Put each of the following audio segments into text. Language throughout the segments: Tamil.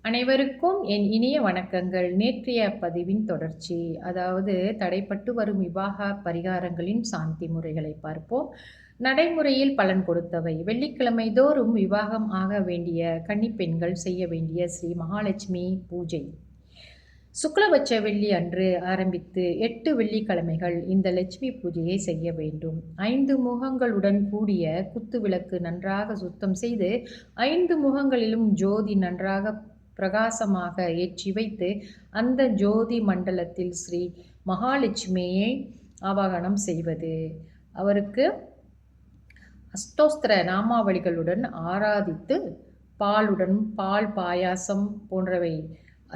அனைவருக்கும் என் இனிய வணக்கங்கள். நேற்றைய பதிவின் தொடர்ச்சி. அதாவது தடைப்பட்டு வரும் விவாக பரிகாரங்களின் சாந்தி முறைகளை பார்ப்போம். நடைமுறையில் பலன் கொடுத்தவை. வெள்ளிக்கிழமை தோறும் விவாகம் ஆக வேண்டிய கன்னிப்பெண்கள் செய்ய வேண்டிய ஸ்ரீ மகாலட்சுமி பூஜை. சுக்லபட்ச வெள்ளி அன்று ஆரம்பித்து 8 வெள்ளிக்கிழமைகள் இந்த லட்சுமி பூஜையை செய்ய வேண்டும். 5 முகங்களுடன் கூடிய குத்து விளக்கு நன்றாக சுத்தம் செய்து 5 முகங்களிலும் ஜோதி நன்றாக பிரகாசமாக ஏற்றி வைத்து அந்த ஜோதி மண்டலத்தில் ஸ்ரீ மகாலட்சுமியை ஆவாகனம் செய்வது. அவருக்கு அஷ்டோஸ்திர நாமாவளிகளுடன் ஆராதித்து பாலுடன் பால் பாயாசம் போன்றவை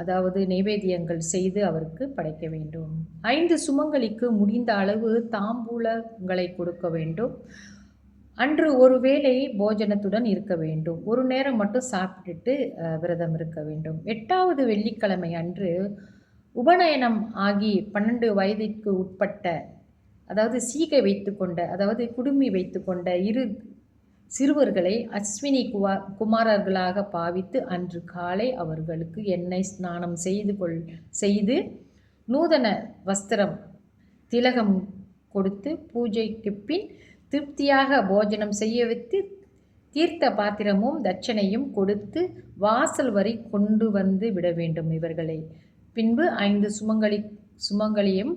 அதாவது நைவேத்தியங்கள் செய்து அவருக்கு படைக்க வேண்டும். 5 சுமங்கலிக்கு முடிந்த அளவு தாம்பூலங்களை கொடுக்க வேண்டும். அன்று ஒரு வேளை போஜனத்துடன் இருக்க வேண்டும். ஒரு நேரம் மட்டும் சாப்பிட்டுட்டு விரதம் இருக்க வேண்டும். 8வது வெள்ளிக்கிழமை அன்று உபநயனம் ஆகி 12 வயதிற்கு உட்பட்ட அதாவது சீகை வைத்து கொண்ட அதாவது குடுமி வைத்து கொண்ட 2 சிறுவர்களை அஸ்வினி குமாரர்களாக பாவித்து அன்று காலை அவர்களுக்கு எண்ணெய் ஸ்நானம் செய்து நூதன வஸ்திரம் திலகம் கொடுத்து பூஜைக்கு பின் திருப்தியாக போஜனம் செய்ய வைத்து தீர்த்த பாத்திரமும் தட்சணையும் கொடுத்து வாசல் வரை கொண்டு வந்து விட வேண்டும் இவர்களை. பின்பு 5 சுமங்கலியும்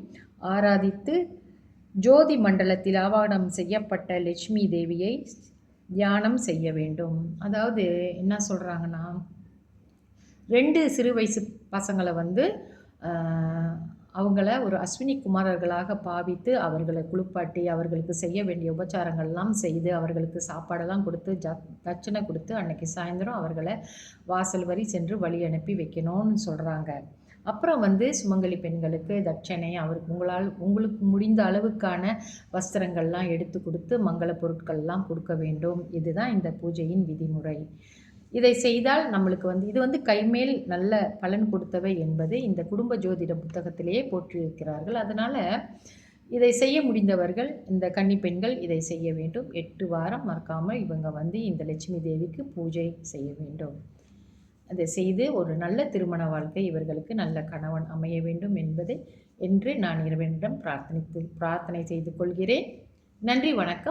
ஆராதித்து ஜோதி மண்டலத்தில் ஆவாகனம் செய்யப்பட்ட லட்சுமி தேவியை தியானம் செய்ய வேண்டும். அதாவது என்ன சொல்கிறாங்கன்னா, 2 சிறு வயசு பசங்களை அவங்கள ஒரு அஸ்வினி குமாரர்களாக பாவித்து அவர்களை குளிப்பாட்டி அவர்களுக்கு செய்ய வேண்டிய உபச்சாரங்கள்லாம் செய்து அவர்களுக்கு சாப்பாடெல்லாம் கொடுத்து தட்சணை கொடுத்து அன்னைக்கு சாயந்தரம் அவர்களை வாசல் வரி சென்று வழி அனுப்பி வைக்கணும்னு சொல்கிறாங்க. அப்புறம் சுமங்கலி பெண்களுக்கு தட்சணை உங்களுக்கு முடிந்த அளவுக்கான வஸ்திரங்கள்லாம் எடுத்து கொடுத்து மங்கள பொருட்கள்லாம் கொடுக்க வேண்டும். இதுதான் இந்த பூஜையின் விதிமுறை. இதை செய்தால் நம்மளுக்கு இது கைமேல் நல்ல பலன் கொடுத்தவை என்பது இந்த குடும்ப ஜோதிட புத்தகத்திலேயே போற்றியிருக்கிறார்கள். அதனால் இதை செய்ய முடிந்தவர்கள் இந்த கன்னி பெண்கள் இதை செய்ய வேண்டும். 8 வாரம் மறக்காமல் இவங்க இந்த லட்சுமி தேவிக்கு பூஜை செய்ய வேண்டும். அதை செய்து ஒரு நல்ல திருமண வாழ்க்கை இவர்களுக்கு நல்ல கணவன் அமைய வேண்டும் என்பதை என்று நான் இறைவனிடம் பிரார்த்தனை செய்து கொள்கிறேன். நன்றி, வணக்கம்.